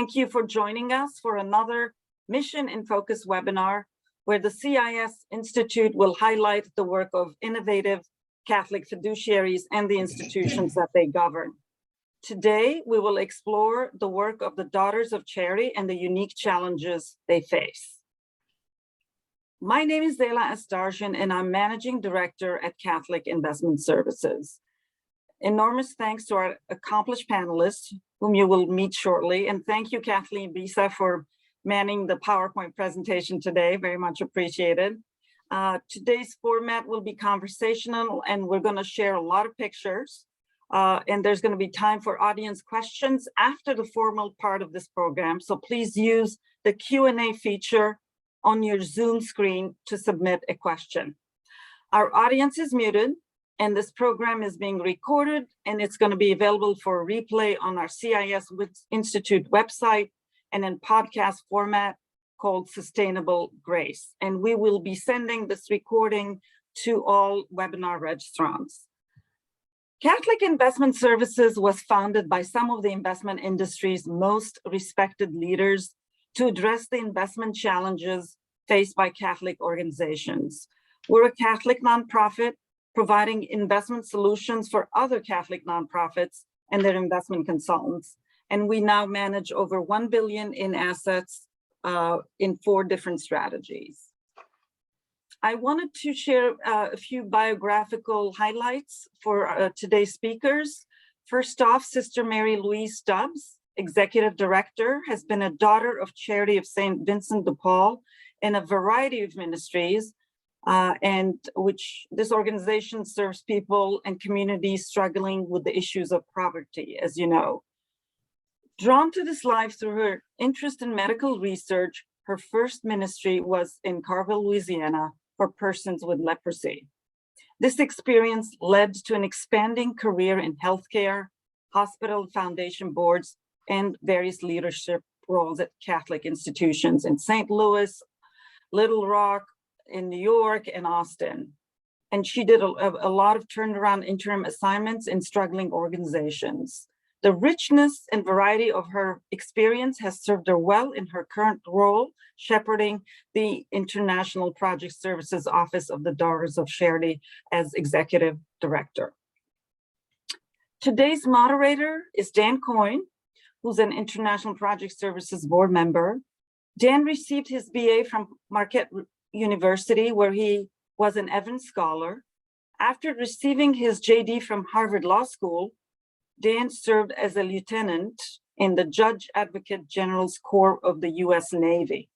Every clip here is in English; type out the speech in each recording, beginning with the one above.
Thank you for joining us for another Mission in Focus webinar, where the CIS Institute will highlight the work of innovative Catholic fiduciaries and the institutions that they govern. Today, we will explore the work of the Daughters of Charity and the unique challenges they face. My name is Zela Astarjian, and I'm Managing Director at Catholic Investment Services. Enormous thanks to our accomplished panelists, whom you will meet shortly. And thank you, Kathleen, Bissa, for manning the PowerPoint presentation today. Very much appreciated. Today's format will be conversational, and we're going to share a lot of pictures. And there's going to be time for audience questions after the formal part of this program. So please use the Q&A feature on your Zoom screen to submit a question. Our audience is muted, and this program is being recorded, and it's going to be available for replay on our CIS Institute website and in podcast format called Sustainable Grace. And we will be sending this recording to all webinar registrants. Catholic Investment Services was founded by some of the investment industry's most respected leaders to address the investment challenges faced by Catholic organizations. We're a Catholic nonprofit providing investment solutions for other Catholic nonprofits and their investment consultants. And we now manage over $1 billion in assets in 4 different strategies. I wanted to share a few biographical highlights for today's speakers. First off, Sister Mary Louise Stubbs, Executive Director, has been a Daughter of Charity of St. Vincent de Paul in a variety of ministries, and which this organization serves people and communities struggling with the issues of poverty, as you know. Drawn to this life through her interest in medical research, her first ministry was in Carville, Louisiana, for persons with leprosy. This experience led to an expanding career in healthcare, hospital foundation boards, and various leadership roles at Catholic institutions in St. Louis, Little Rock, in New York, and Austin. And she did a lot of turnaround interim assignments in struggling organizations. The richness and variety of her experience has served her well in her current role, shepherding the International Project Services Office of the Daughters of Charity as Executive Director. Today's moderator is Dan Coyne, who's an International Project Services board member. Dan received his BA from Marquette University, where he was an Evans Scholar. After receiving his JD from Harvard Law School, Dan served as a lieutenant in the Judge Advocate General's Corps of the U.S. Navy.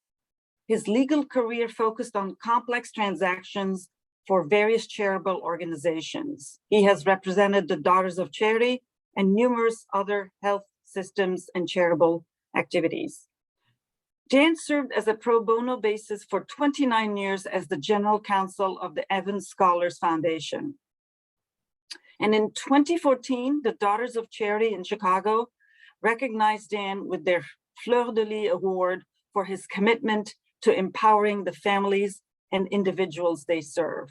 His legal career focused on complex transactions for various charitable organizations. He has represented the Daughters of Charity and numerous other health systems and charitable activities. Dan served as a pro bono basis for 29 years as the General Counsel of the Evans Scholars Foundation. And in 2014, the Daughters of Charity in Chicago recognized Dan with their Fleur de Lis Award for his commitment to empowering the families and individuals they serve.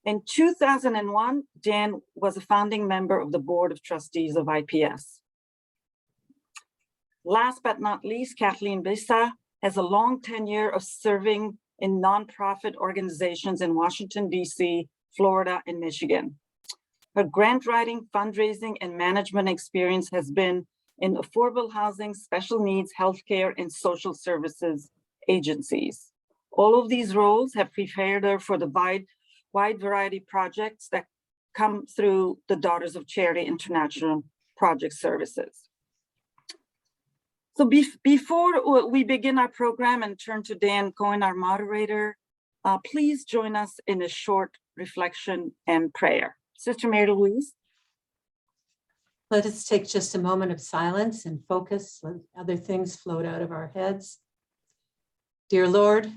In 2001, Dan was a founding member of the Board of Trustees of IPS. Last but not least, Kathleen Bissa has a long tenure of serving in nonprofit organizations in Washington, D.C., Florida, and Michigan. Her grant writing, fundraising, and management experience has been in affordable housing, special needs, healthcare, and social services agencies. All of these roles have prepared her for the wide variety of projects that come through the Daughters of Charity International Project Services. So before we begin our program and turn to Dan Coyne, our moderator, please join us in a short reflection and prayer. Sister Mary Louise. Let us take just a moment of silence and focus, let other things float out of our heads. Dear Lord,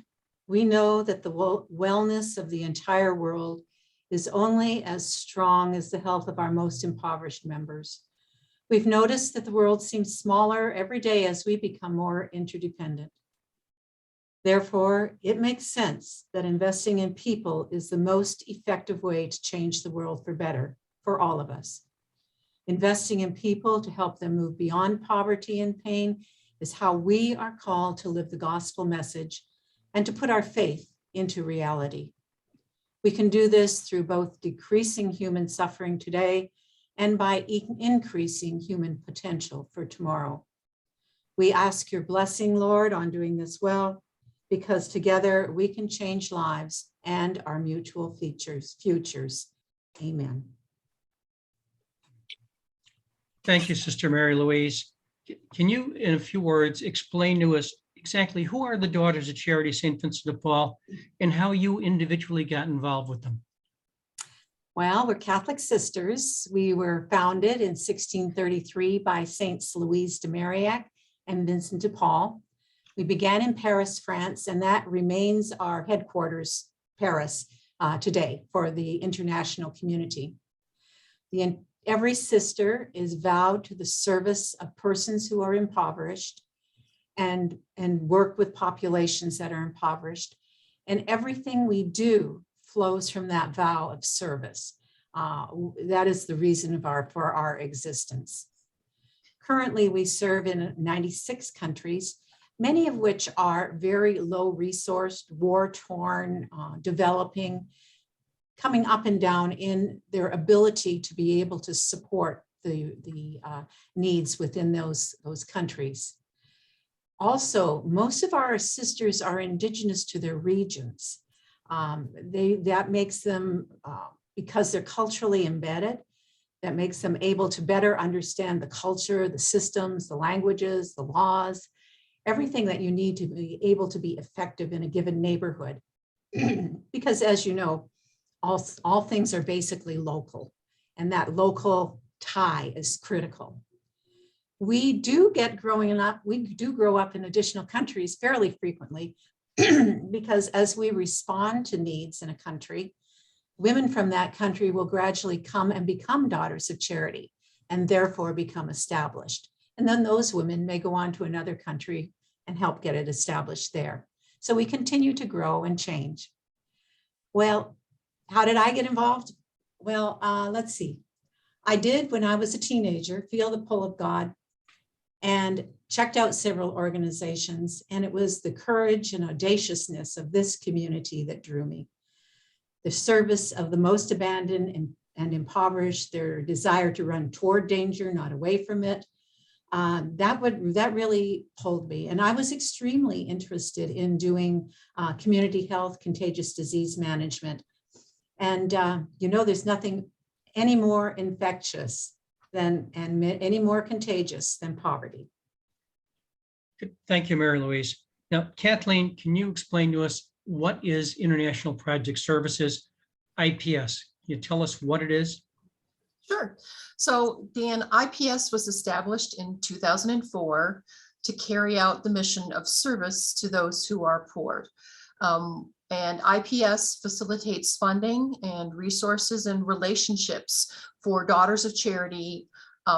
we know that the wellness of the entire world is only as strong as the health of our most impoverished members. We've noticed that the world seems smaller every day as we become more interdependent. Therefore, it makes sense that investing in people is the most effective way to change the world for better for all of us. Investing in people to help them move beyond poverty and pain is how we are called to live the gospel message and to put our faith into reality. We can do this through both decreasing human suffering today and by increasing human potential for tomorrow. We ask your blessing, Lord, on doing this well, because together we can change lives and our mutual futures. Amen. Thank you, Sister Mary Louise. Can you, in a few words, explain to us exactly who are the Daughters of Charity St. Vincent de Paul and how you individually got involved with them? Well, we're Catholic sisters. We were founded in 1633 by Saints Louise de Marillac and Vincent de Paul. We began in Paris, France, and that remains our headquarters, Paris, today for the international community. Every sister is vowed to the service of persons who are impoverished and work with populations that are impoverished. And everything we do flows from that vow of service. That is the reason for our existence. Currently, we serve in 96 countries, many of which are very low resourced, war-torn, developing, coming up and down in their ability to be able to support the needs within those countries. Also, most of our sisters are indigenous to their regions. That makes them, because they're culturally embedded, that makes them able to better understand the culture, the systems, the languages, the laws, everything that you need to be able to be effective in a given neighborhood. Because as you know, all things are basically local, and that local tie is critical. We do grow up in additional countries fairly frequently, because as we respond to needs in a country, women from that country will gradually come and become Daughters of Charity and therefore become established. And then those women may go on to another country and help get it established there. So we continue to grow and change. Well, how did I get involved? Well, let's see. I did, when I was a teenager, feel the pull of God and checked out several organizations, and it was the courage and audaciousness of this community that drew me. The service of the most abandoned and impoverished, their desire to run toward danger, not away from it, that really pulled me. And I was extremely interested in doing community health, contagious disease management. And there's nothing any more infectious and any more contagious than poverty. Thank you, Mary Louise. Now, Kathleen, can you explain to us what is International Project Services, IPS? Can you tell us what it is? Sure. So, Dan, IPS was established in 2004 to carry out the mission of service to those who are poor. And IPS facilitates funding and resources and relationships for Daughters of Charity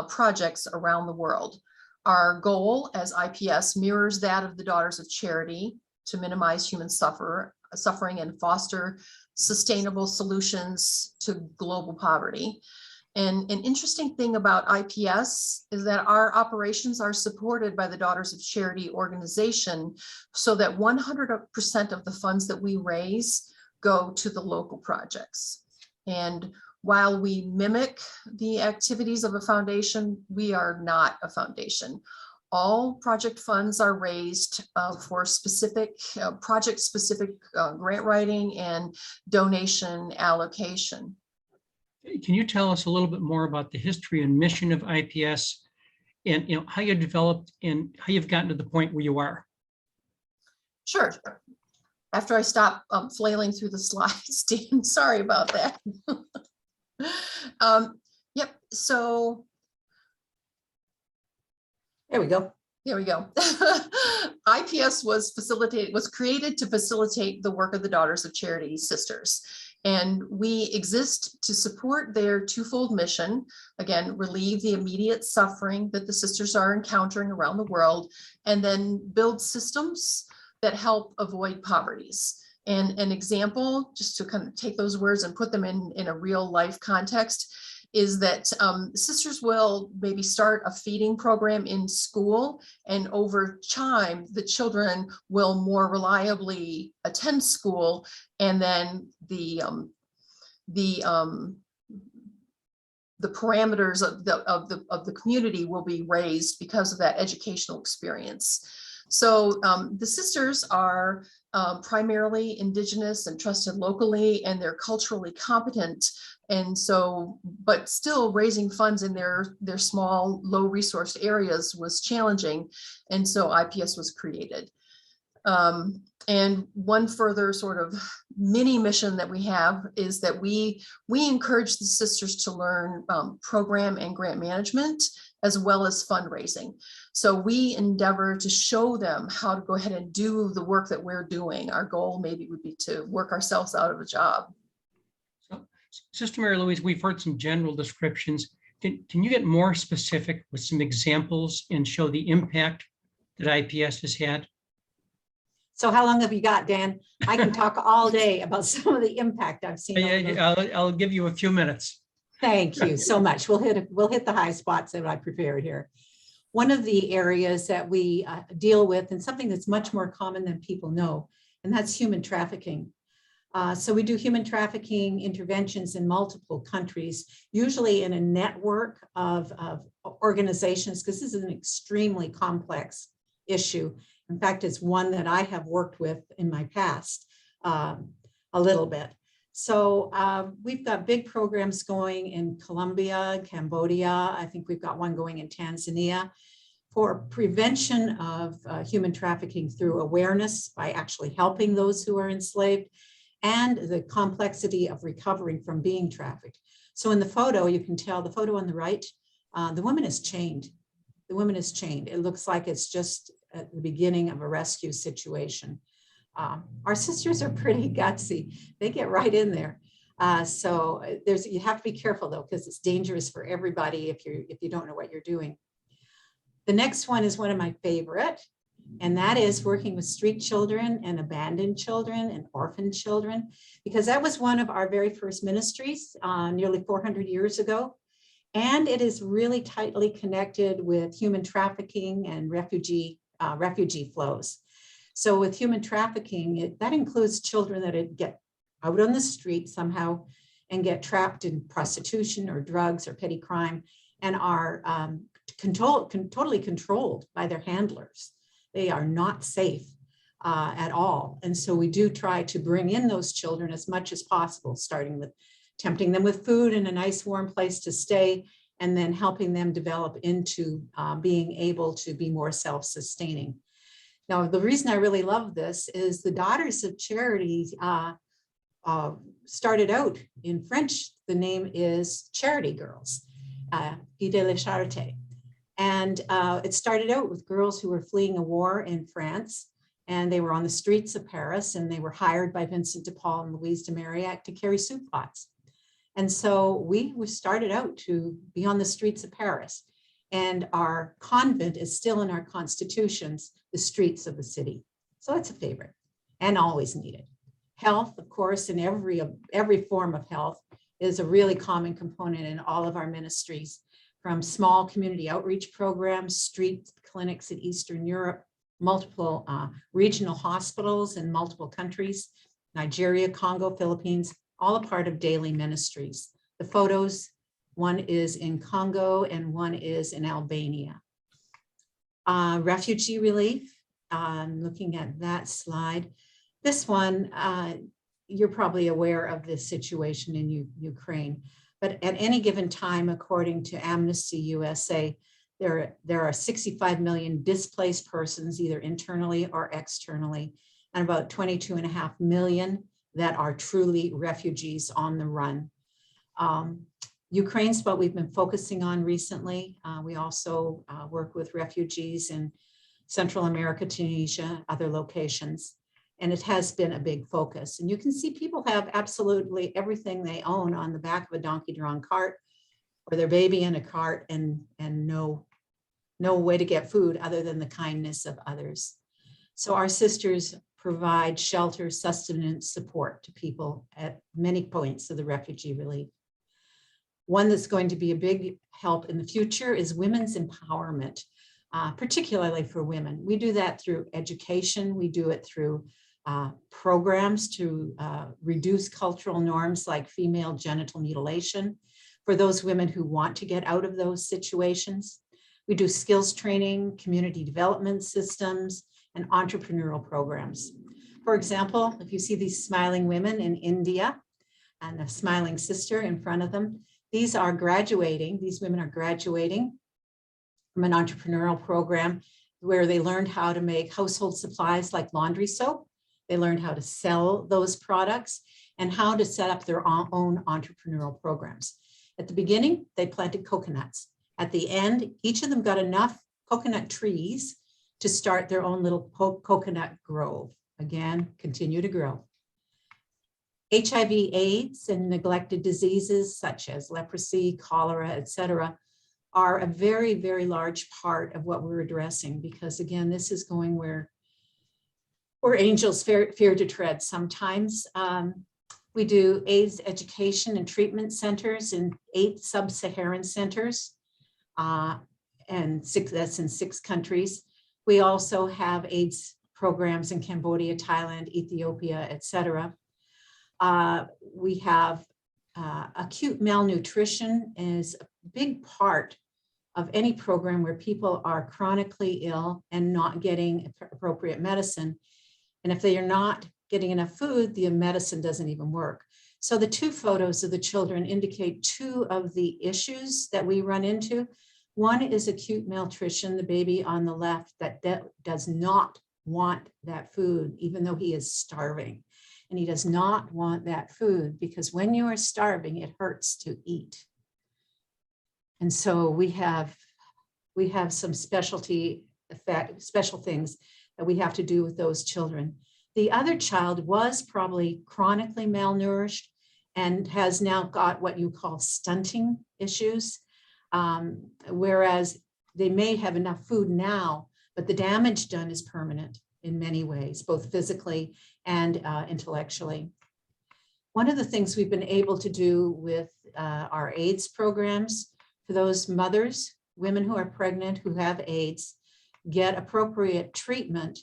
projects around the world. Our goal as IPS mirrors that of the Daughters of Charity to minimize human suffering and foster sustainable solutions to global poverty. And an interesting thing about IPS is that our operations are supported by the Daughters of Charity organization, so that 100% of the funds that we raise go to the local projects. And while we mimic the activities of a foundation, we are not a foundation. All project funds are raised for specific project-specific grant writing and donation allocation. Can you tell us a little bit more about the history and mission of IPS, and how you developed and how you've gotten to the point where you are? Sure. After I stop flailing through the slides, Dan, sorry about that. Yep. So There we go. here we go. IPS was created to facilitate the work of the Daughters of Charity sisters. And we exist to support their twofold mission. Again, relieve the immediate suffering that the sisters are encountering around the world, and then build systems that help avoid poverties. And an example, just to kind of take those words and put them in a real life context, is that sisters will maybe start a feeding program in school, and over time, the children will more reliably attend school, and then the parameters of the community will be raised because of that educational experience. So the sisters are primarily Indigenous and trusted locally, and they're culturally competent. And so, but still raising funds in their small, low resource areas was challenging. And so IPS was created. And one further sort of mini mission that we have is that we encourage the sisters to learn program and grant management, as well as fundraising. So we endeavor to show them how to go ahead and do the work that we're doing. Our goal maybe would be to work ourselves out of a job. So, Sister Mary Louise, we've heard some general descriptions. Can you get more specific with some examples and show the impact that IPS has had? So how long have you got, Dan? I can talk all day about some of the impact I've seen. I'll give you a few minutes. Thank you so much. We'll hit the high spots that I prepared here. One of the areas that we deal with, and something that's much more common than people know, and that's human trafficking. So we do human trafficking interventions in multiple countries, usually in a network of organizations, because this is an extremely complex issue. In fact, it's one that I have worked with in my past a little bit. So we've got big programs going in Colombia, Cambodia. I think we've got one going in Tanzania for prevention of human trafficking through awareness by actually helping those who are enslaved, and the complexity of recovering from being trafficked. So in the photo, you can tell the photo on the right, the woman is chained. The woman is chained. It looks like it's just at the beginning of a rescue situation. Our sisters are pretty gutsy. They get right in there. So you have to be careful though, because it's dangerous for everybody if you don't know what you're doing. The next one is one of my favorite, and that is working with street children and abandoned children and orphan children, because that was one of our very first ministries nearly 400 years ago. And it is really tightly connected with human trafficking and refugee flows. So with human trafficking, that includes children that get out on the street somehow and get trapped in prostitution or drugs or petty crime, and are totally controlled by their handlers. They are not safe at all. And so we do try to bring in those children as much as possible, starting with tempting them with food and a nice warm place to stay, and then helping them develop into being able to be more self-sustaining. Now, the reason I really love this is the Daughters of Charity started out in French. The name is Charity Girls, Filles de la Charité. And it started out with girls who were fleeing a war in France, and they were on the streets of Paris, and they were hired by Vincent de Paul and Louise de Marillac to carry soup pots. And so we started out to be on the streets of Paris, and our convent is still in our constitutions, the streets of the city. So it's a favorite and always needed. Health, of course, in every form of health is a really common component in all of our ministries, from small community outreach programs, street clinics in Eastern Europe, multiple regional hospitals in multiple countries, Nigeria, Congo, Philippines, all a part of daily ministries. The photos, one is in Congo and one is in Albania. Refugee relief, looking at that slide. This one, you're probably aware of the situation in Ukraine, but at any given time, according to Amnesty USA, there are 65 million displaced persons, either internally or externally, and about 22.5 million that are truly refugees on the run. Ukraine's what we've been focusing on recently. We also work with refugees in Central America, Tunisia, other locations, and it has been a big focus. And you can see people have absolutely everything they own on the back of a donkey-drawn cart, or their baby in a cart, and no way to get food other than the kindness of others. So our sisters provide shelter, sustenance, support to people at many points of the refugee relief. One that's going to be a big help in the future is women's empowerment, particularly for women. We do that through education. We do it through programs to reduce cultural norms like female genital mutilation for those women who want to get out of those situations. We do skills training, community development systems, and entrepreneurial programs. For example, if you see these smiling women in India and a smiling sister in front of them, these women are graduating from an entrepreneurial program where they learned how to make household supplies like laundry soap. They learned how to sell those products and how to set up their own entrepreneurial programs. At the beginning, they planted coconuts. At the end, each of them got enough coconut trees to start their own little coconut grove. Again, continue to grow. HIV, AIDS, and neglected diseases such as leprosy, cholera, etc., are a very, very large part of what we're addressing, because again, this is going where angels fear to tread sometimes. We do AIDS education and treatment centers in 8 sub-Saharan centers, and that's in 6 countries. We also have AIDS programs in Cambodia, Thailand, Ethiopia, etc. We have acute malnutrition is a big part of any program where people are chronically ill and not getting appropriate medicine. And if they are not getting enough food, the medicine doesn't even work. So the 2 photos of the children indicate 2 of the issues that we run into. One is acute malnutrition, the baby on the left that does not want that food, even though he is starving. And he does not want that food because when you are starving, it hurts to eat. And so we have some special things that we have to do with those children. The other child was probably chronically malnourished and has now got what you call stunting issues, whereas they may have enough food now, but the damage done is permanent in many ways, both physically and intellectually. One of the things we've been able to do with our AIDS programs for those mothers, women who are pregnant, who have AIDS, get appropriate treatment.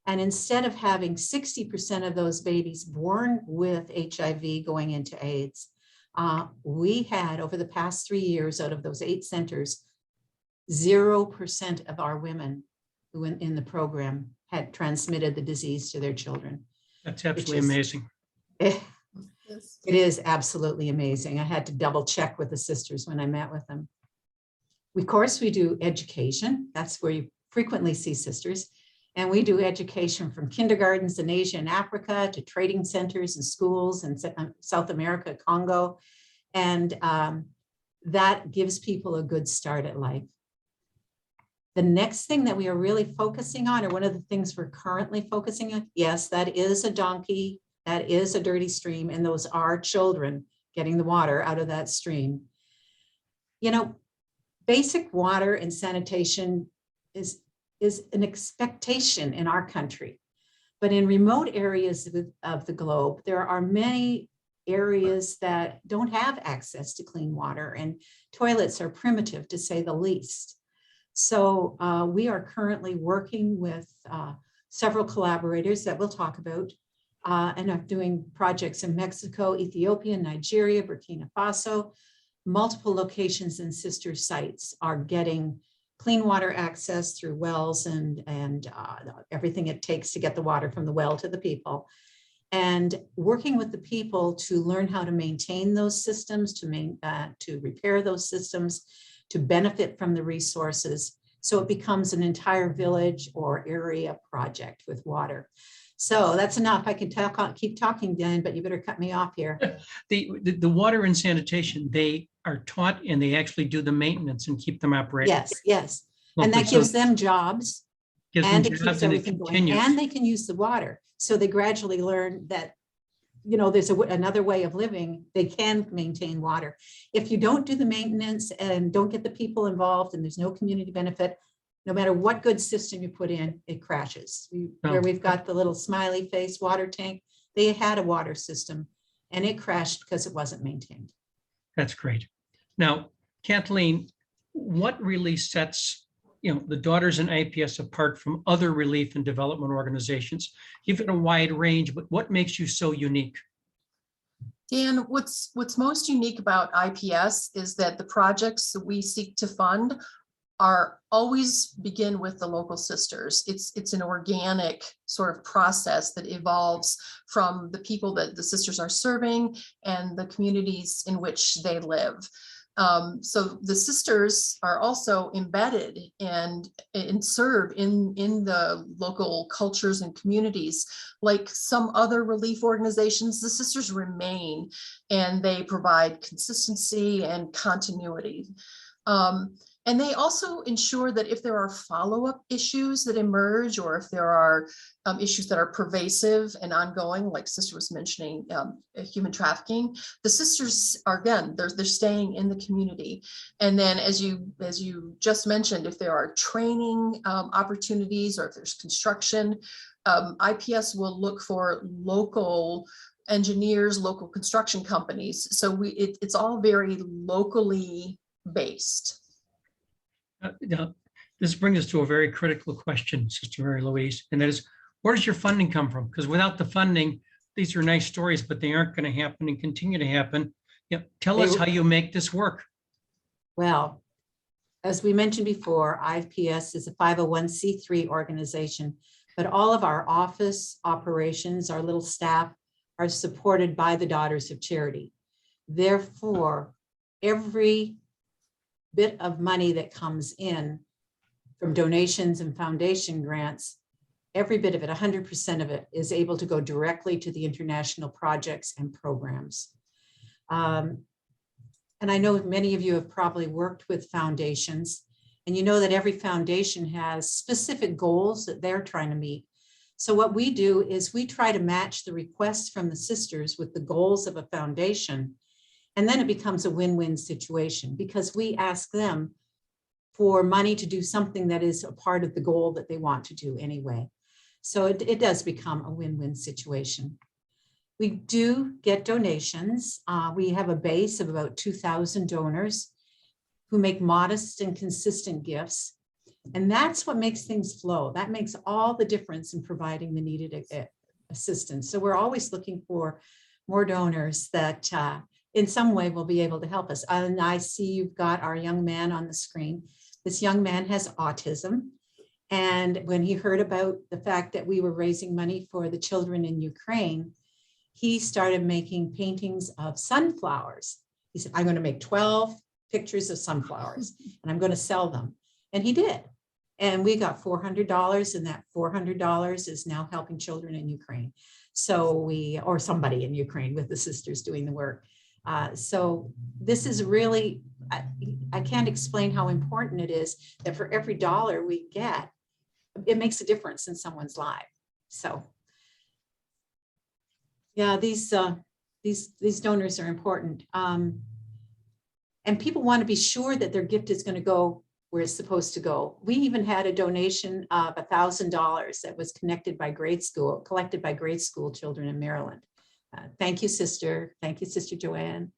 And instead of having 60% of those babies born with HIV going into AIDS, we had over the past 3 years out of those 8 centers, 0% of our women who in the program had transmitted the disease to their children. That's absolutely amazing. It is absolutely amazing. I had to double check with the sisters when I met with them. Of course, we do education. That's where you frequently see sisters. And we do education from kindergartens in Asia and Africa to trading centers and schools in South America, Congo. And that gives people a good start at life. The next thing that we are really focusing on, or one of the things we're currently focusing on, yes, that is a donkey, that is a dirty stream, and those are children getting the water out of that stream. You know, basic water and sanitation is an expectation in our country. But in remote areas of the globe, there are many areas that don't have access to clean water, and toilets are primitive, to say the least. So we are currently working with several collaborators that we'll talk about, and are doing projects in Mexico, Ethiopia, Nigeria, Burkina Faso. Multiple locations and sister sites are getting clean water access through wells and everything it takes to get the water from the well to the people. And working with the people to learn how to maintain those systems, to repair those systems, to benefit from the resources. So it becomes an entire village or area project with water. So that's enough. I can keep talking, Dan, but you better cut me off here. The water and sanitation, they are taught and they actually do the maintenance and keep them operating. Yes, yes. And that gives them jobs. And it keeps everything going. And they can use the water. So they gradually learn that, you know, there's another way of living. They can maintain water. If you don't do the maintenance and don't get the people involved and there's no community benefit, no matter what good system you put in, it crashes. Where we've got the little smiley face water tank, they had a water system and it crashed because it wasn't maintained. That's great. Now, Kathleen, what really sets the Daughters in IPS apart from other relief and development organizations? You've got a wide range, but what makes you so unique? Dan, what's most unique about IPS is that the projects that we seek to fund are always begin with the local sisters. It's an organic sort of process that evolves from the people that the sisters are serving and the communities in which they live. So the sisters are also embedded and serve in the local cultures and communities. Like some other relief organizations, the sisters remain and they provide consistency and continuity. And they also ensure that if there are follow-up issues that emerge, or if there are issues that are pervasive and ongoing, like Sister was mentioning, human trafficking, the sisters are, again, they're staying in the community. And then as you just mentioned, if there are training opportunities, or if there's construction, IPS will look for local engineers, local construction companies. So it's all very locally based. This brings us to a very critical question, Sister Mary Louise, and that is, where does your funding come from? Because without the funding, these are nice stories, but they aren't going to happen and continue to happen. Tell us how you make this work. Well, as we mentioned before, IPS is a 501c3 organization, but all of our office operations, our little staff, are supported by the Daughters of Charity. Therefore, every bit of money that comes in from donations and foundation grants, every bit of it, 100% of it, is able to go directly to the international projects and programs. And I know many of you have probably worked with foundations, and you know that every foundation has specific goals that they're trying to meet. So what we do is we try to match the requests from the sisters with the goals of a foundation. And then it becomes a win-win situation, because we ask them for money to do something that is a part of the goal that they want to do anyway. So it does become a win-win situation. We do get donations. We have a base of about 2,000 donors who make modest and consistent gifts. And that's what makes things flow. That makes all the difference in providing the needed assistance. So we're always looking for more donors that in some way will be able to help us. And I see you've got our young man on the screen. This young man has autism. And when he heard about the fact that we were raising money for the children in Ukraine, he started making paintings of sunflowers. He said, I'm going to make 12 pictures of sunflowers and I'm going to sell them. And he did. And we got $400, and that $400 is now helping children in Ukraine. So or somebody in Ukraine, with the sisters doing the work. So this is really, I can't explain how important it is that for every dollar we get, it makes a difference in someone's life. So yeah, these donors are important. And people want to be sure that their gift is going to go where it's supposed to go. We even had a donation of $1,000 that was collected by grade school children in Maryland. Thank you, sister. Thank you, Sister Joanne.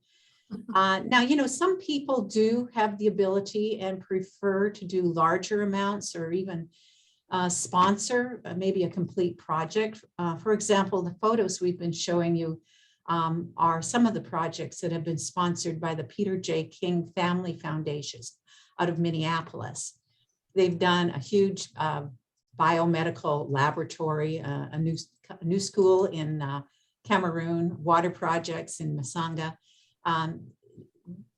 Now, some people do have the ability and prefer to do larger amounts, or even sponsor maybe a complete project. For example, the photos we've been showing you are some of the projects that have been sponsored by the Peter J. King Family Foundations out of Minneapolis. They've done a huge biomedical laboratory, a new school in Cameroon, water projects in Masanga.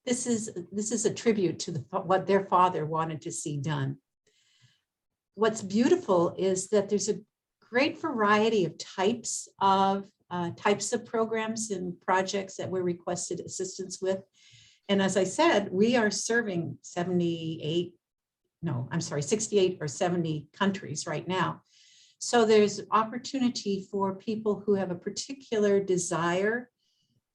This is a tribute to what their father wanted to see done. What's beautiful is that there's a great variety of types of programs and projects that we're requested assistance with. And as I said, we are serving 68 or 70 countries right now. So there's opportunity for people who have a particular desire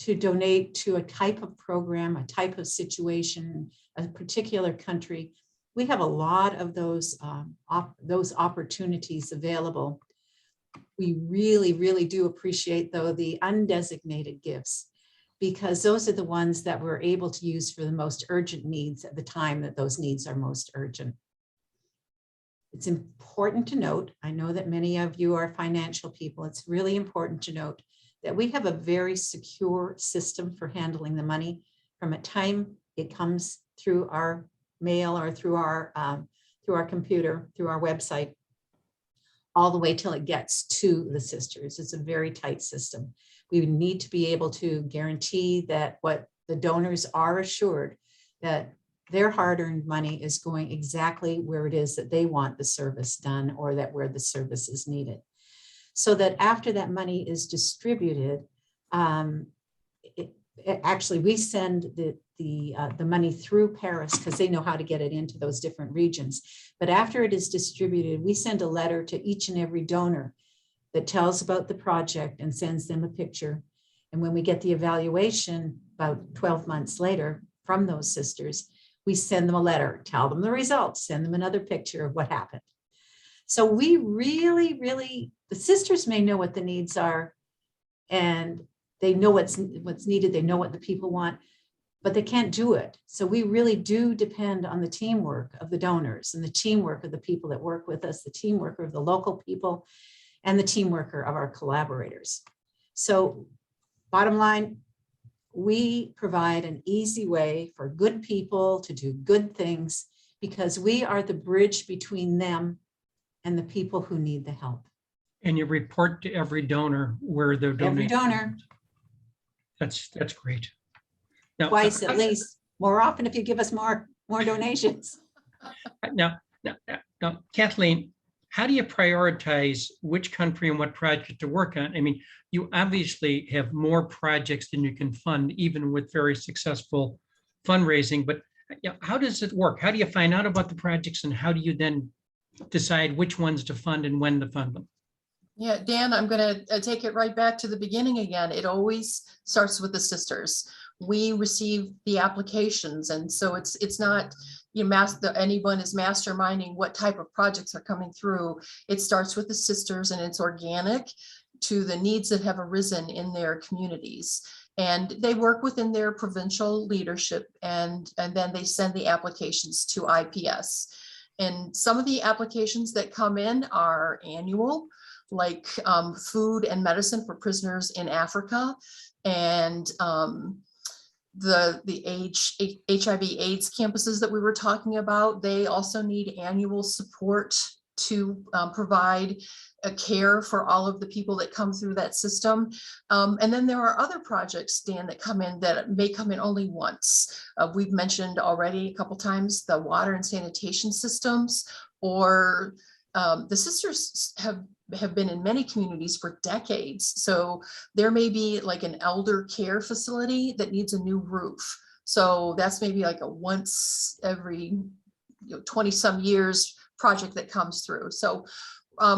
to donate to a type of program, a type of situation, a particular country. We have a lot of those opportunities available. We really, really do appreciate, though, the undesignated gifts, because those are the ones that we're able to use for the most urgent needs at the time that those needs are most urgent. It's important to note, I know that many of you are financial people, it's really important to note that we have a very secure system for handling the money from a time it comes through our mail or through our computer, through our website, all the way till it gets to the sisters. It's a very tight system. We need to be able to guarantee that what the donors are assured that their hard-earned money is going exactly where it is that they want the service done, or that where the service is needed. So that after that money is distributed, actually we send the money through Paris because they know how to get it into those different regions. But after it is distributed, we send a letter to each and every donor that tells about the project and sends them a picture. And when we get the evaluation about 12 months later from those sisters, we send them a letter, tell them the results, send them another picture of what happened. So we really, the sisters may know what the needs are, and they know what's needed, they know what the people want, but they can't do it. So we really do depend on the teamwork of the donors and the teamwork of the people that work with us, the teamwork of the local people, and the teamwork of our collaborators. So bottom line, we provide an easy way for good people to do good things because we are the bridge between them and the people who need the help. And you report to every donor where they're donating. Every donor. That's great. Now, Twice at least, more often if you give us more donations. Now, Kathleen, how do you prioritize which country and what project to work on? I mean, you obviously have more projects than you can fund, even with very successful fundraising, but how does it work? How do you find out about the projects, and how do you then decide which ones to fund and when to fund them? Yeah, Dan, I'm going to take it right back to the beginning again. It always starts with the sisters. We receive the applications, and so it's not anyone is masterminding what type of projects are coming through. It starts with the sisters, and it's organic to the needs that have arisen in their communities. And they work within their provincial leadership, and then they send the applications to IPS. And some of the applications that come in are annual, like food and medicine for prisoners in Africa, and the HIV/AIDS campuses that we were talking about. They also need annual support to provide care for all of the people that come through that system. And then there are other projects, Dan, that come in that may come in only once. We've mentioned already a couple times the water and sanitation systems, or the sisters have been in many communities for decades. So there may be like an elder care facility that needs a new roof. So that's maybe like a once every 20 some years project that comes through. So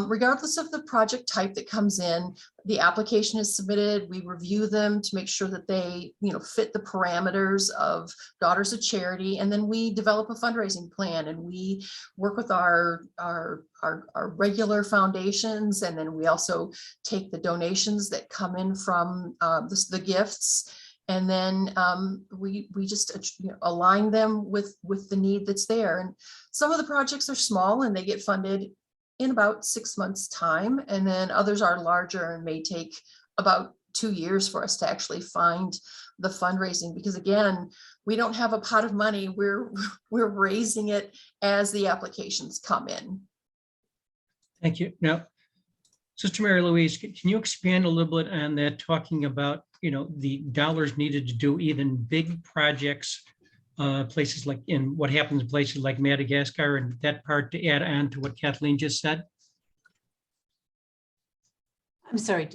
regardless of the project type that comes in, the application is submitted. We review them to make sure that they, fit the parameters of Daughters of Charity, and then we develop a fundraising plan, and we work with our regular foundations, and then we also take the donations that come in from the gifts, and then we just align them with the need that's there. And some of the projects are small and they get funded in about 6 months' time, and then others are larger and may take about 2 years for us to actually find the fundraising, because again, we don't have a pot of money. We're raising it as the applications come in. Thank you. Now, Sister Mary Louise, can you expand a little bit on that, talking about the dollars needed to do even big projects, places like what happens in places like Madagascar, and that part to add on to what Kathleen just said? I'm sorry.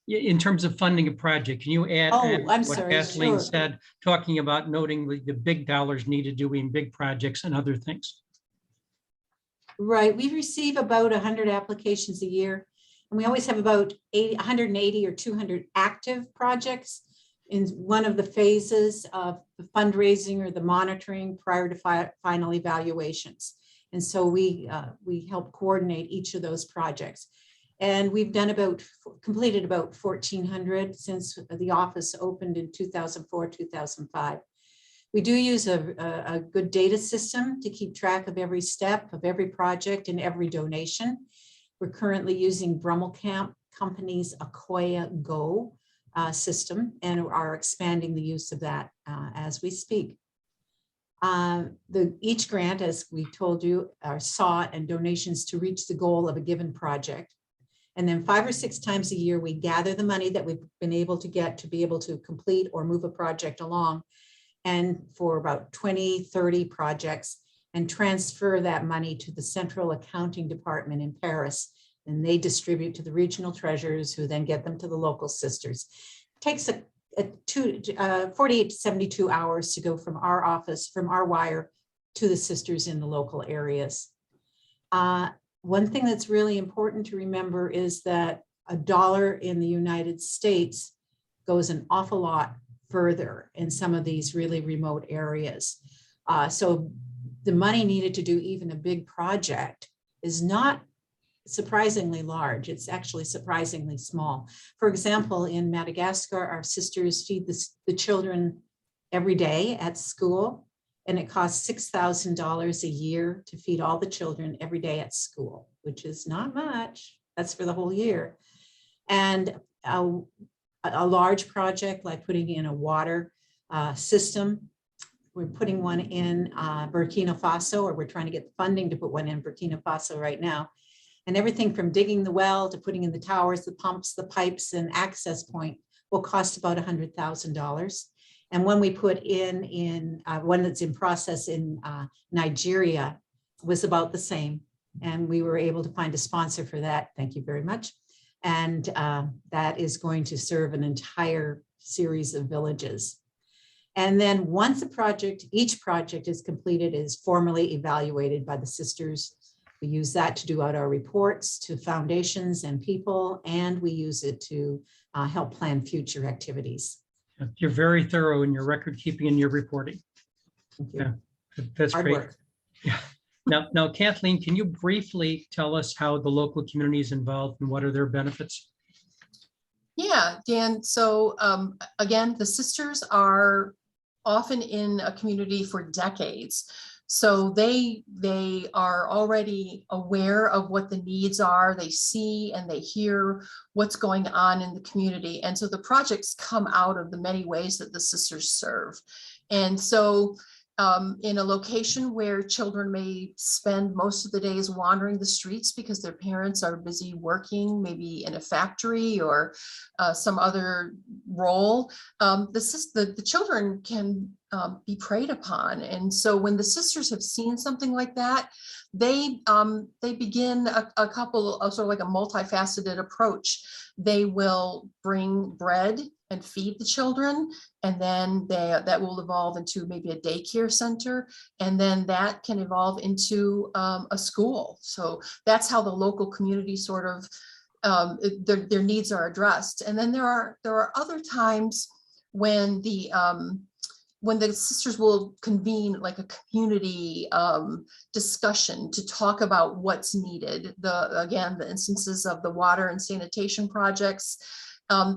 In terms of funding a project, can you add on I'm what sorry, Kathleen sure. said, talking about noting the big dollars needed doing big projects and other things? Right. We receive about 100 applications a year, and we always have about 180 or 200 active projects in one of the phases of the fundraising or the monitoring prior to final evaluations. And so we help coordinate each of those projects. And we've done completed about 1,400 since the office opened in 2004, 2005. We do use a good data system to keep track of every step of every project and every donation. We're currently using Brummel Camp Company's Akoya Go system and are expanding the use of that as we speak. Each grant, as we told you, are sought and donations to reach the goal of a given project. And then 5 or 6 times a year, we gather the money that we've been able to get to be able to complete or move a project along. And for about 20, 30 projects, and transfer that money to the central accounting department in Paris. And they distribute to the regional treasurers who then get them to the local sisters. It takes 48 to 72 hours to go from our office, from our wire to the sisters in the local areas. One thing that's really important to remember is that $1 in the United States goes an awful lot further in some of these really remote areas. So the money needed to do even a big project is not surprisingly large. It's actually surprisingly small. For example, in Madagascar, our sisters feed the children every day at school, and it costs $6,000 a year to feed all the children every day at school, which is not much. That's for the whole year. And a large project like putting in a water system, we're putting one in Burkina Faso, or we're trying to get funding to put one in Burkina Faso right now. And everything from digging the well to putting in the towers, the pumps, the pipes, and access point will cost about $100,000. And when we put in one that's in process in Nigeria was about the same. And we were able to find a sponsor for that. Thank you very much. And that is going to serve an entire series of villages. And then once each project is completed, is formally evaluated by the sisters. We use that to do out our reports to foundations and people, and we use it to help plan future activities. You're very thorough in your record keeping and your reporting. Thank you. Yeah, that's Hard great. work. Yeah. Now, Kathleen, can you briefly tell us how the local community is involved and what are their benefits? Yeah, Dan. So again, the sisters are often in a community for decades. So they are already aware of what the needs are. They see and they hear what's going on in the community. And so the projects come out of the many ways that the sisters serve. And so in a location where children may spend most of the days wandering the streets because their parents are busy working, maybe in a factory or some other role, the children can be preyed upon. And so when the sisters have seen something like that, they begin a couple of sort of like a multifaceted approach. They will bring bread and feed the children, and then that will evolve into maybe a daycare center, and then that can evolve into a school. So that's how the local community sort of their needs are addressed. And then there are other times when the sisters will convene like a community discussion to talk about what's needed. Again, the instances of the water and sanitation projects,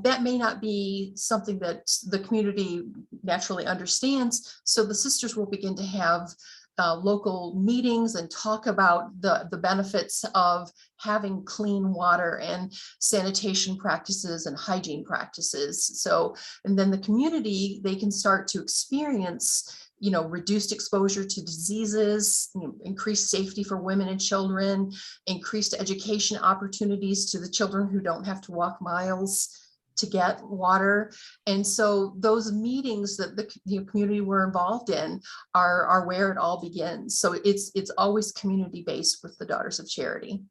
that may not be something that the community naturally understands. So the sisters will begin to have local meetings and talk about the benefits of having clean water and sanitation practices and hygiene practices. So, and then the community, they can start to experience, reduced exposure to diseases, increased safety for women and children, increased education opportunities to the children who don't have to walk miles to get water. And so those meetings that the community we're involved in are where it all begins. So it's always community-based with the Daughters of Charity.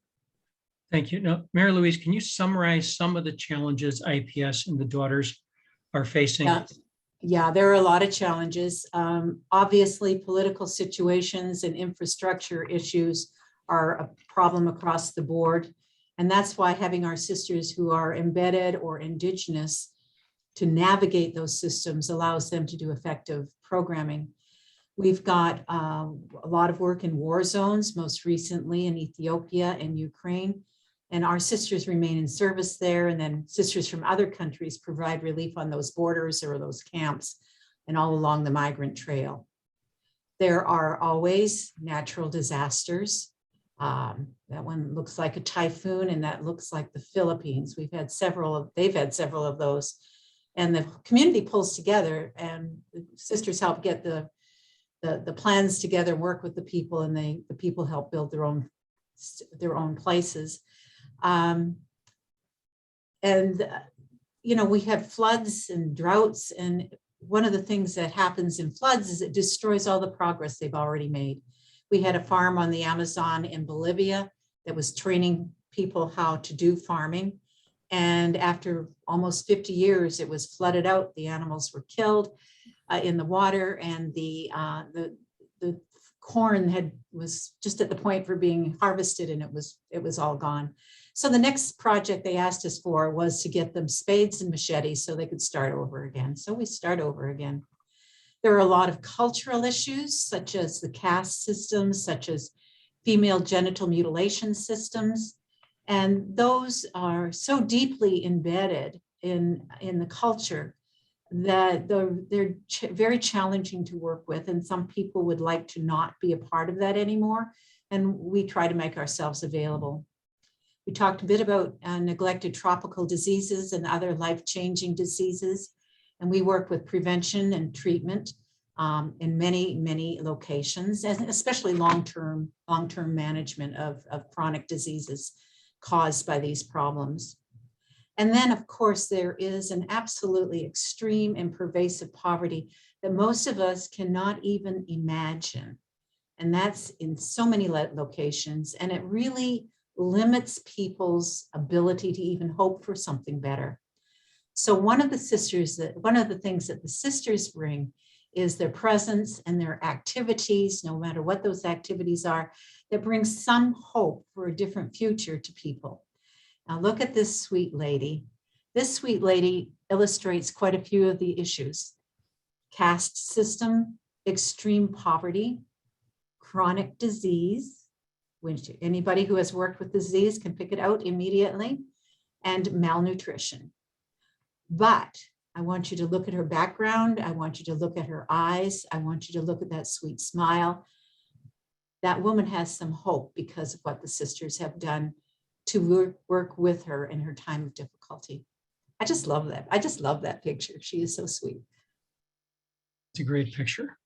Thank you. Now, Mary Louise, can you summarize some of the challenges IPS and the Daughters are facing? Yeah, there are a lot of challenges. Obviously, political situations and infrastructure issues are a problem across the board. And that's why having our sisters who are embedded or Indigenous to navigate those systems allows them to do effective programming. We've got a lot of work in war zones, most recently in Ethiopia and Ukraine. And our sisters remain in service there, and then sisters from other countries provide relief on those borders or those camps and all along the migrant trail. There are always natural disasters. That one looks like a typhoon, and that looks like the Philippines. They've had several of those. And the community pulls together, and the sisters help get the plans together, work with the people, and the people help build their own places. We have floods and droughts, and one of the things that happens in floods is it destroys all the progress they've already made. We had a farm on the Amazon in Bolivia that was training people how to do farming. And after almost 50 years, it was flooded out. The animals were killed in the water, and the corn was just at the point for being harvested, and it was all gone. So the next project they asked us for was to get them spades and machetes so they could start over again. So we start over again. There are a lot of cultural issues, such as the caste systems, such as female genital mutilation systems. And those are so deeply embedded in the culture that they're very challenging to work with. And some people would like to not be a part of that anymore. And we try to make ourselves available. We talked a bit about neglected tropical diseases and other life-changing diseases. And we work with prevention and treatment in many, many locations, and especially long-term management of chronic diseases caused by these problems. And then, of course, there is an absolutely extreme and pervasive poverty that most of us cannot even imagine. And that's in so many locations, and it really limits people's ability to even hope for something better. So one of the things that the sisters bring is their presence and their activities, no matter what those activities are, that brings some hope for a different future to people. Now look at this sweet lady. This sweet lady illustrates quite a few of the issues: caste system, extreme poverty, chronic disease, which anybody who has worked with disease can pick it out immediately, and malnutrition. But I want you to look at her background. I want you to look at her eyes. I want you to look at that sweet smile. That woman has some hope because of what the sisters have done to work with her in her time of difficulty. I just love that. I just love that picture. She is so sweet. It's a great picture.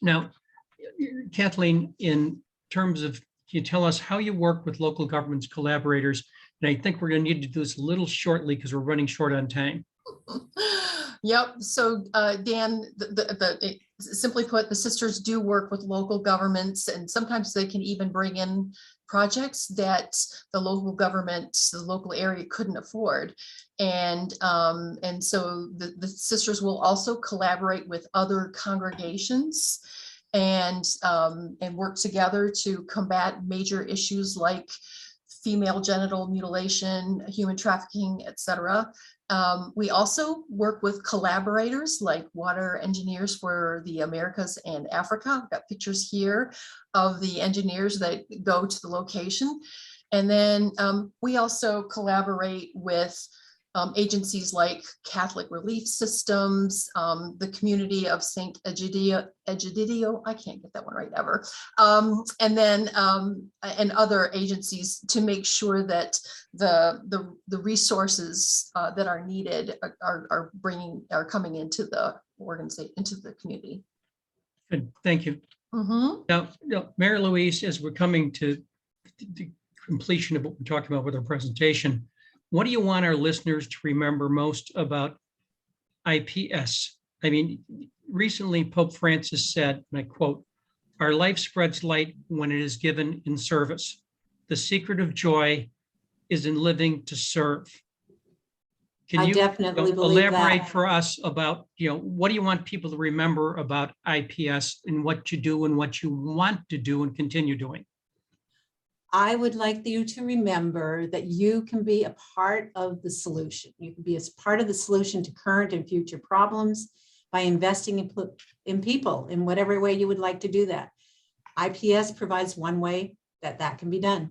Now, Kathleen, in terms of, can you tell us how you work with local governments, collaborators? And I think we're going to need to do this a little shortly because we're running short on time. Yep. So Dan, simply put, the sisters do work with local governments, and sometimes they can even bring in projects that the local government, the local area couldn't afford. And so the sisters will also collaborate with other congregations and work together to combat major issues like female genital mutilation, human trafficking, etc. We also work with collaborators like water engineers for the Americas and Africa. I've got pictures here of the engineers that go to the location. And then we also collaborate with agencies like Catholic Relief Systems, the community of St. Egidio, I can't get that one right ever, and then and other agencies to make sure that the resources that are needed are coming into the organization, into the community. Good, thank you. Mm-hmm. Now, Mary Louise, as we're coming to the completion of what we're talking about with our presentation, what do you want our listeners to remember most about IPS? I mean, recently Pope Francis said, and I quote, "Our life spreads light when it is given in service. The secret of joy is in living to serve." Can you definitely believe elaborate that. for us about, what do you want people to remember about IPS and what you do and what you want to do and continue doing? I would like you to remember that you can be a part of the solution. You can be a part of the solution to current and future problems by investing in people in whatever way you would like to do that. IPS provides one way that can be done.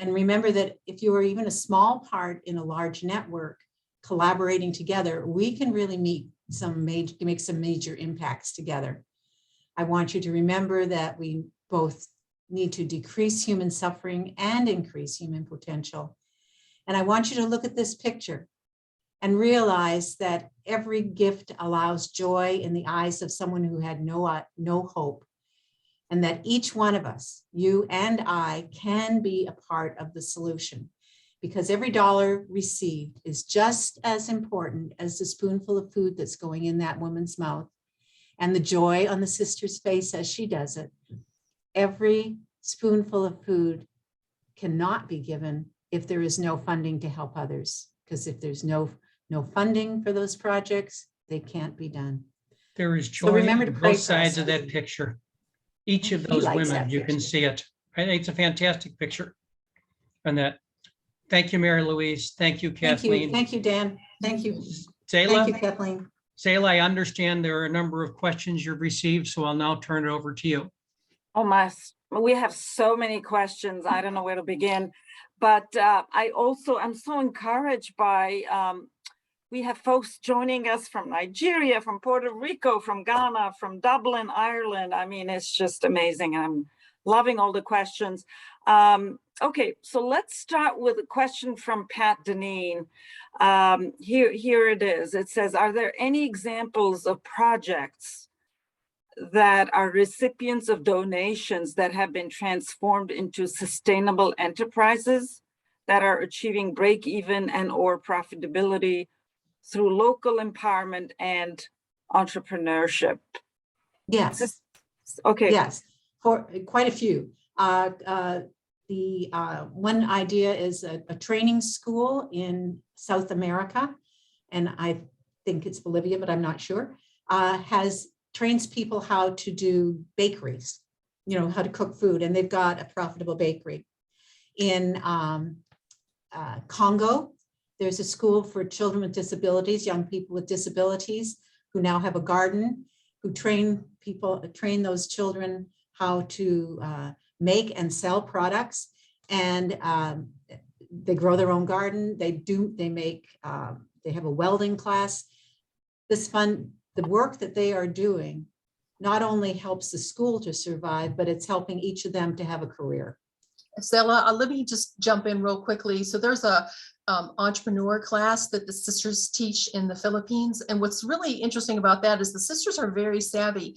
And remember that if you are even a small part in a large network, collaborating together, we can really make some major impacts together. I want you to remember that we both need to decrease human suffering and increase human potential. And I want you to look at this picture and realize that every gift allows joy in the eyes of someone who had no hope. And that each one of us, you and I, can be a part of the solution, because every dollar received is just as important as the spoonful of food that's going in that woman's mouth and the joy on the sister's face as she does it. Every spoonful of food cannot be given if there is no funding to help others, because if there's no funding for those projects, they can't be done. There is So joy remember to on pray both for sides us. of that picture. Each of He those likes women, that you can picture. see it. I think it's a fantastic picture. And that, thank you, Mary Louise. Thank you, Kathleen. Thank you, Dan. Thank you. Zela, Thank you, Kathleen. Zela, I understand there are a number of questions you've received, so I'll now turn it over to you. Oh my, we have so many questions. I don't know where to begin, but I'm so encouraged by, we have folks joining us from Nigeria, from Puerto Rico, from Ghana, from Dublin, Ireland. I mean, it's just amazing. I'm loving all the questions. Okay, so let's start with a question from Pat Deneen. Here it is. It says, are there any examples of projects that are recipients of donations that have been transformed into sustainable enterprises that are achieving break even and or profitability through local empowerment and entrepreneurship? Yes. Okay. Yes, for quite a few. The one idea is a training school in South America, and I think it's Bolivia, but I'm not sure, trains people how to do bakeries, how to cook food, and they've got a profitable bakery. In Congo, there's a school for children with disabilities, young people with disabilities, who now have a garden, who train those children how to make and sell products. And they grow their own garden. They have a welding class. The work that they are doing not only helps the school to survive, but it's helping each of them to have a career. Zela, let me just jump in real quickly. So there's a entrepreneur class that the sisters teach in the Philippines. And what's really interesting about that is the sisters are very savvy.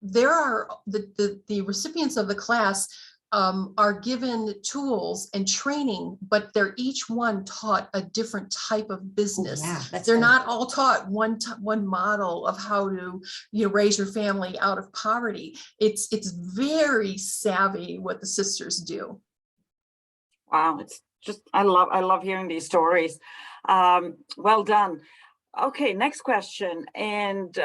There are the recipients of the class are given tools and training, but they're each one taught a different type of business. They're not all taught one model of how to raise your family out of poverty. It's very savvy what the sisters do. Wow, it's just I love hearing these stories. Well done. Okay, next question. And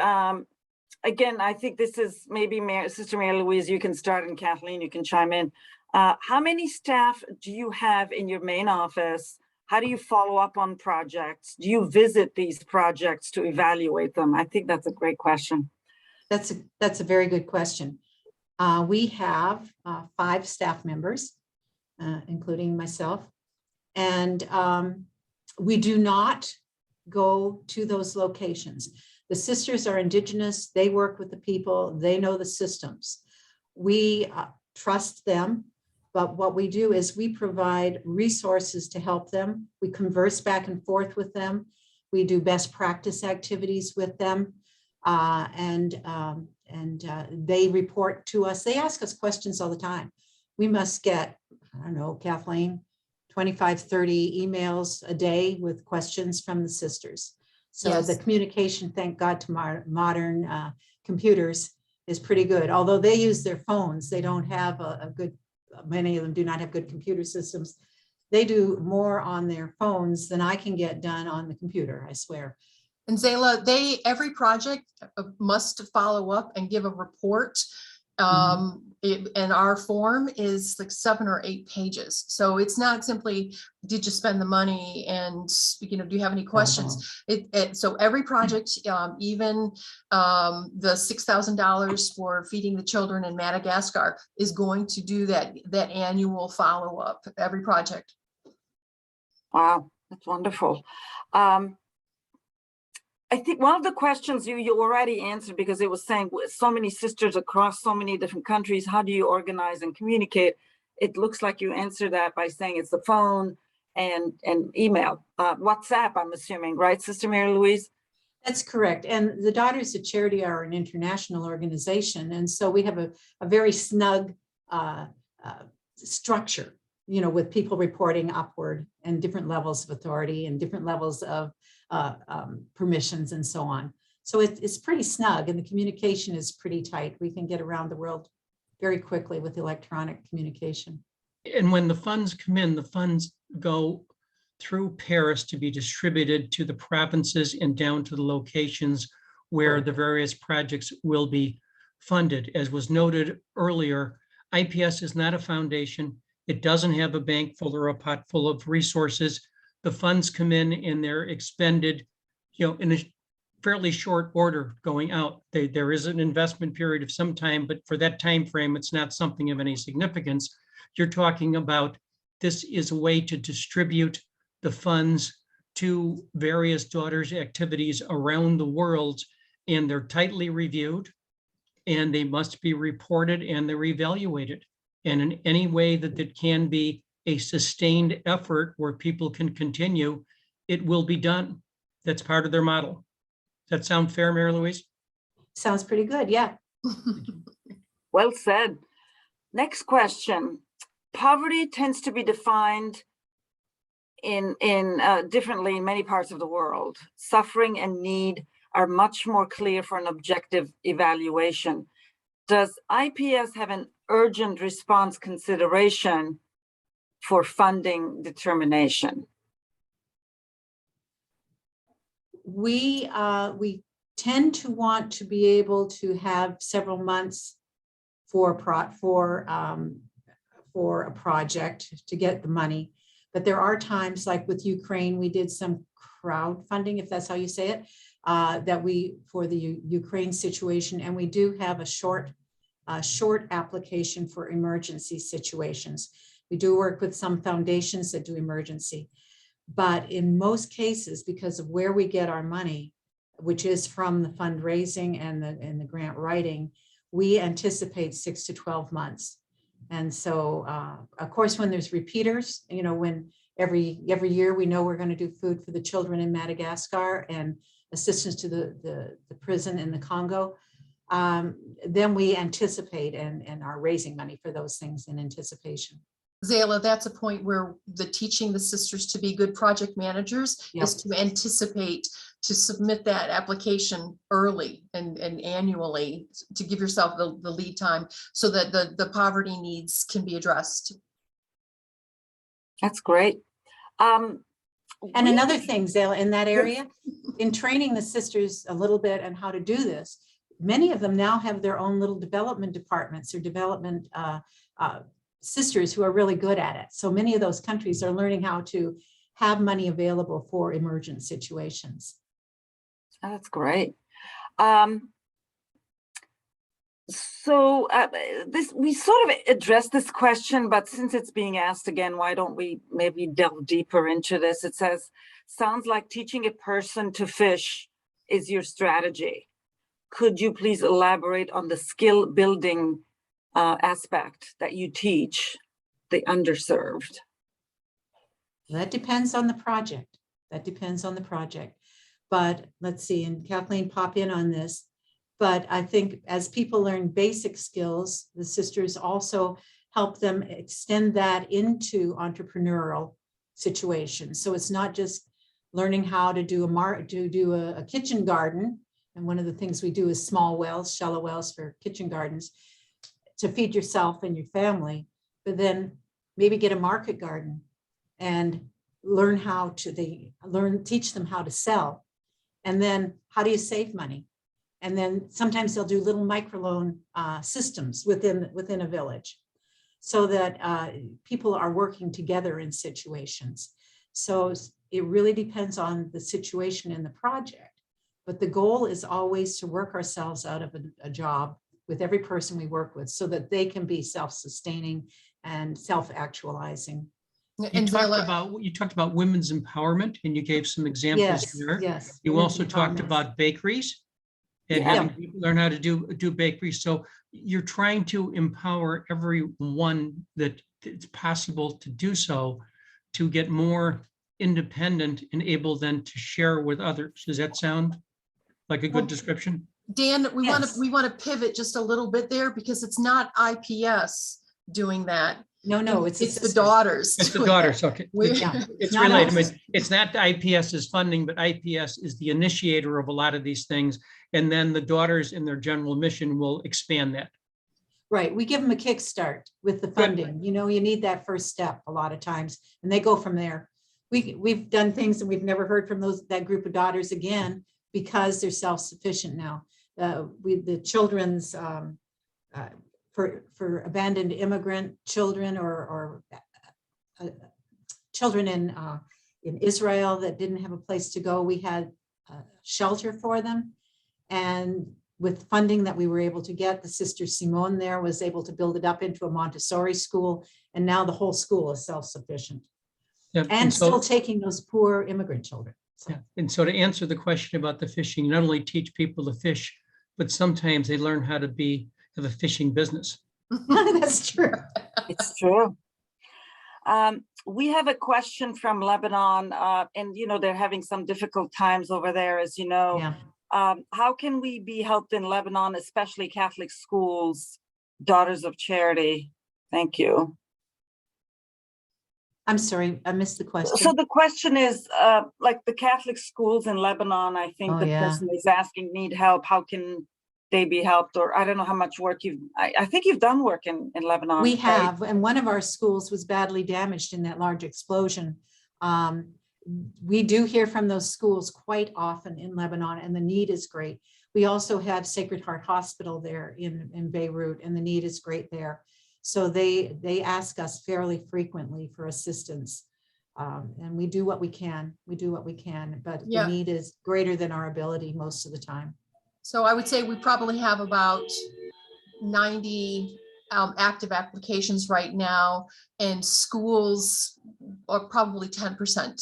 again, I think this is maybe Sister Mary Louise, you can start, and Kathleen, you can chime in. How many staff do you have in your main office? How do you follow up on projects? Do you visit these projects to evaluate them? I think that's a great question. That's a very good question. We have 5 staff members, including myself, and we do not go to those locations. The sisters are Indigenous. They work with the people. They know the systems. We trust them, but what we do is we provide resources to help them. We converse back and forth with them. We do best practice activities with them, and they report to us. They ask us questions all the time. We must get, I don't know, Kathleen, 25, 30 emails a day with questions from the sisters. So yes, the communication, thank God to modern computers, is pretty good. Although they use their phones, they don't have many of them do not have good computer systems. They do more on their phones than I can get done on the computer, I swear. And Zela, every project must follow up and give a report And our form is like 7 or 8 pages. So it's not simply, did you spend the money and, do you have any questions? So every project, even the $6,000 for feeding the children in Madagascar is going to do that annual follow-up, every project. Wow, that's wonderful. I think one of the questions you already answered, because it was saying with so many sisters across so many different countries, how do you organize and communicate? It looks like you answered that by saying it's the phone and email, WhatsApp, I'm assuming, right, Sister Mary Louise? That's correct. And the Daughters of Charity are an international organization. And so we have a very snug structure, with people reporting upward and different levels of authority and different levels of permissions and so on. So it's pretty snug and the communication is pretty tight. We can get around the world very quickly with electronic communication. And when the funds come in, the funds go through Paris to be distributed to the provinces and down to the locations where the various projects will be funded. As was noted earlier, IPS is not a foundation. It doesn't have a bank full or a pot full of resources. The funds come in and they're expended, in a fairly short order going out. There is an investment period of some time, but for that time frame, it's not something of any significance. You're talking about this is a way to distribute the funds to various daughters' activities around the world, and they're tightly reviewed, and they must be reported and they're evaluated. And in any way that it can be a sustained effort where people can continue, it will be done. That's part of their model. Does that sound fair, Mary Louise? Sounds pretty good, yeah. Well said. Next question. Poverty tends to be defined in differently in many parts of the world. Suffering and need are much more clear for an objective evaluation. Does IPS have an urgent response consideration for funding determination? We tend to want to be able to have several months for a project to get the money. But there are times, like with Ukraine, we did some crowdfunding, if that's how you say it, for the Ukraine situation, and we do have a short application for emergency situations. We do work with some foundations that do emergency, but in most cases, because of where we get our money, which is from the fundraising and the grant writing, we anticipate 6 to 12 months. And so, of course, when there's repeaters, when every year we know we're going to do food for the children in Madagascar and assistance to the prison in the Congo, then we anticipate and are raising money for those things in anticipation. Zela, that's a point where teaching the sisters to be good project managers is to anticipate, to submit that application early and annually, to give yourself the lead time so that the poverty needs can be addressed. That's great. And another thing, Zela, in that area, in training the sisters a little bit on how to do this, many of them now have their own little development departments or development sisters who are really good at it. So many of those countries are learning how to have money available for emergent situations. That's great. We sort of addressed this question, but since it's being asked again, why don't we maybe delve deeper into this? It says, sounds like teaching a person to fish is your strategy. Could you please elaborate on the skill building aspect that you teach the underserved? That depends on the project. But let's see, and Kathleen, pop in on this. But I think as people learn basic skills, the sisters also help them extend that into entrepreneurial situations. So it's not just learning how to do a kitchen garden. And one of the things we do is small wells, shallow wells for kitchen gardens to feed yourself and your family, but then maybe get a market garden and teach them how to sell. And then how do you save money? And then sometimes they'll do little microloan systems within a village, so that people are working together in situations. So it really depends on the situation in the project. But the goal is always to work ourselves out of a job with every person we work with, so that they can be self-sustaining and self-actualizing. You talked about women's empowerment, and you gave some examples there. Yes. You women's also talked empowerment. about bakeries and Yeah. having people learn how to do bakeries. So you're trying to empower everyone that it's possible to do so, to get more independent and able then to share with others. Does that sound like a good description? Dan, we want Yes. to pivot just a little bit there, because it's not IPS doing that. No, It's the sisters. daughters. It's the doing daughters, that. okay. We- Yeah. It's not related. I us. mean, it's not IPS's funding, but IPS is the initiator of a lot of these things. And then the daughters in their general mission will expand that. Right, we give them a kickstart with the funding. You know, you need that first step a lot of times, and they go from there. We've done things and we've never heard from that group of daughters again, because they're self-sufficient now. The children's for abandoned immigrant children or children in Israel that didn't have a place to go, we had a shelter for them. And with funding that we were able to get, the sister Simone there was able to build it up into a Montessori school. And now the whole school is self-sufficient Yeah, and so- still taking those poor immigrant children. So, Yeah, and so to answer the question about the fishing, you not only teach people to fish, but sometimes they learn how to have a fishing business. that's true. It's true. We have a question from Lebanon, and they're having some difficult times over there, as you know. Yeah. How can we be helped in Lebanon, especially Catholic schools, Daughters of Charity? Thank you. I'm sorry, I missed the question. So the question is, like the Catholic schools in Lebanon, I think Oh, the yeah. person is asking, need help. How can they be helped? Or I don't know how much work I think you've done work in Lebanon. We right? have, and one of our schools was badly damaged in that large explosion. We do hear from those schools quite often in Lebanon, and the need is great. We also have Sacred Heart Hospital there in Beirut, and the need is great there. So they ask us fairly frequently for assistance. And we do what we can. But Yeah. the need is greater than our ability most of the time. So I would say we probably have about 90 active applications right now, and schools are probably 10%.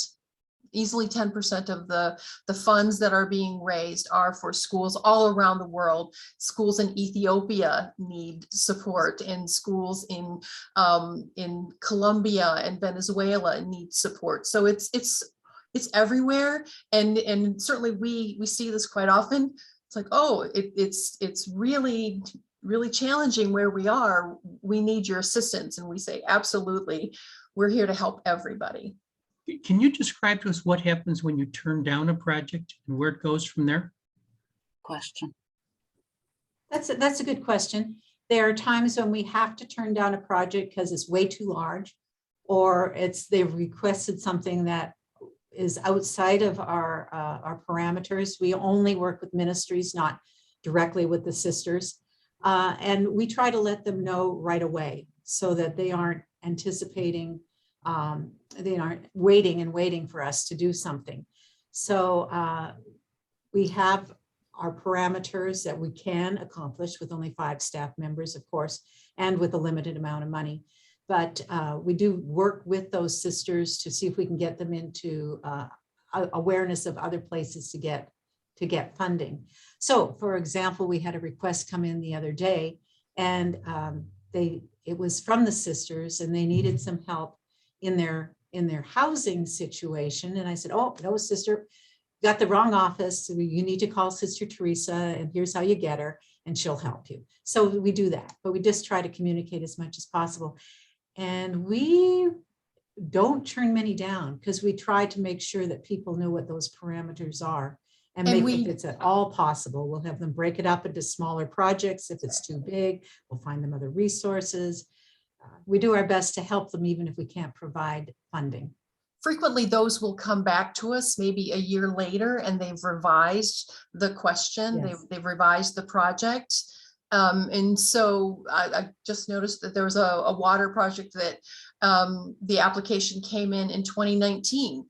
Easily 10% of the funds that are being raised are for schools all around the world. Schools in Ethiopia need support, and schools in Colombia and Venezuela need support. So it's everywhere, and certainly we see this quite often. It's like, oh, it's really challenging where we are. We need your assistance, and we say, absolutely, we're here to help everybody. Can you describe to us what happens when you turn down a project and where it goes from there? Question. That's a good question. There are times when we have to turn down a project because it's way too large, or they've requested something that is outside of our parameters. We only work with ministries, not directly with the sisters. And we try to let them know right away so that they aren't anticipating, they aren't waiting for us to do something. So we have our parameters that we can accomplish with only 5 staff members, of course, and with a limited amount of money. But we do work with those sisters to see if we can get them into awareness of other places to get funding. So, for example, we had a request come in the other day, and it was from the sisters, and they needed some help in their housing situation. And I said, oh, no, sister, you got the wrong office. You need to call Sister Teresa, and here's how you get her, and she'll help you. So we do that, but we just try to communicate as much as possible. And we don't turn many down because we try to make sure that people know what those parameters are, and if it's at all possible, we'll have them break it up into smaller projects. If it's too big, we'll find them other resources. We do our best to help them, even if we can't provide funding. frequently those will come back to us maybe a year later and they've revised the question, Yes. they've revised the project. And so I just noticed that there was a water project that the application came in 2019,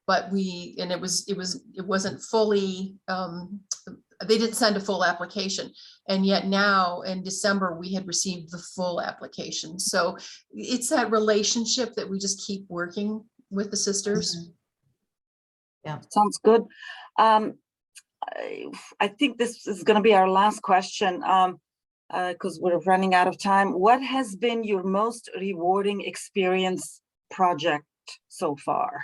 but it wasn't fully, they didn't send a full application. And yet now in December, we had received the full application. So it's that relationship that we just keep working with the sisters. Sounds good. I think this is going to be our last question because we're running out of time. What has been your most rewarding experience project so far?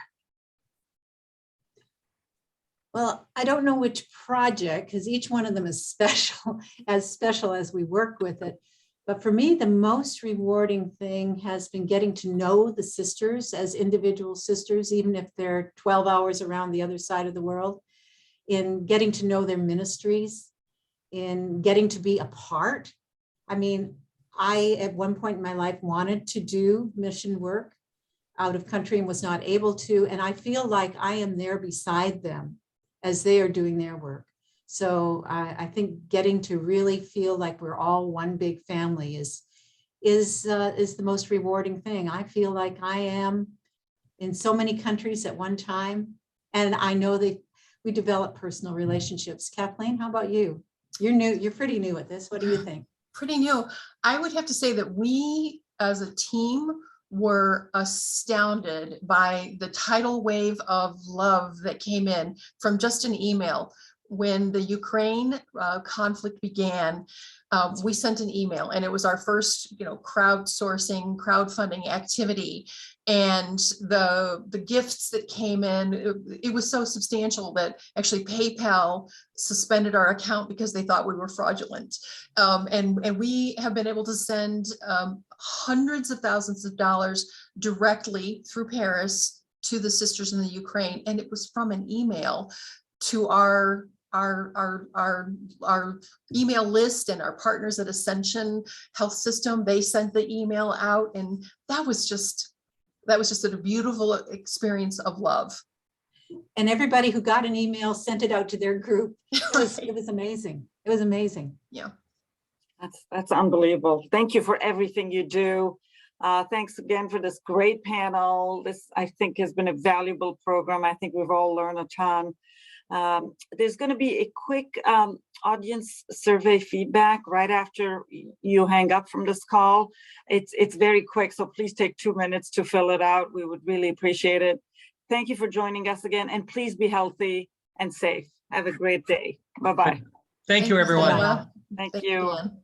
Well, I don't know which project, because each one of them is special as we work with it. But for me, the most rewarding thing has been getting to know the sisters as individual sisters, even if they're 12 hours around the other side of the world, in getting to know their ministries, in getting to be a part. I mean, I, at one point in my life, wanted to do mission work out of country and was not able to. And I feel like I am there beside them as they are doing their work. So I think getting to really feel like we're all one big family is the most rewarding thing. I feel like I am in so many countries at one time, and I know that we develop personal relationships. Kathleen, how about you? You're new. You're pretty new at this. What do you think? Pretty new. I would have to say that we as a team were astounded by the tidal wave of love that came in from just an email. When the Ukraine conflict began, we sent an email, and it was our first, crowdfunding activity. And the gifts that came in, it was so substantial that actually PayPal suspended our account because they thought we were fraudulent. And we have been able to send hundreds of thousands of dollars directly through Paris to the sisters in the Ukraine. And it was from an email to our email list and our partners at Ascension Health System. They sent the email out, and that was just a beautiful experience of love. And everybody who got an email sent it out to their group. Right. It was amazing. It was amazing. Yeah. That's unbelievable. Thank you for everything you do. Thanks again for this great panel. This, I think, has been a valuable program. I think we've all learned a ton. There's going to be a quick audience survey feedback right after you hang up from this call. It's very quick, so please take 2 minutes to fill it out. We would really appreciate it. Thank you for joining us again, and please be healthy and safe. Have a great day. Bye-bye. Thank you, everyone. Zela. Thank Thank you. Dan.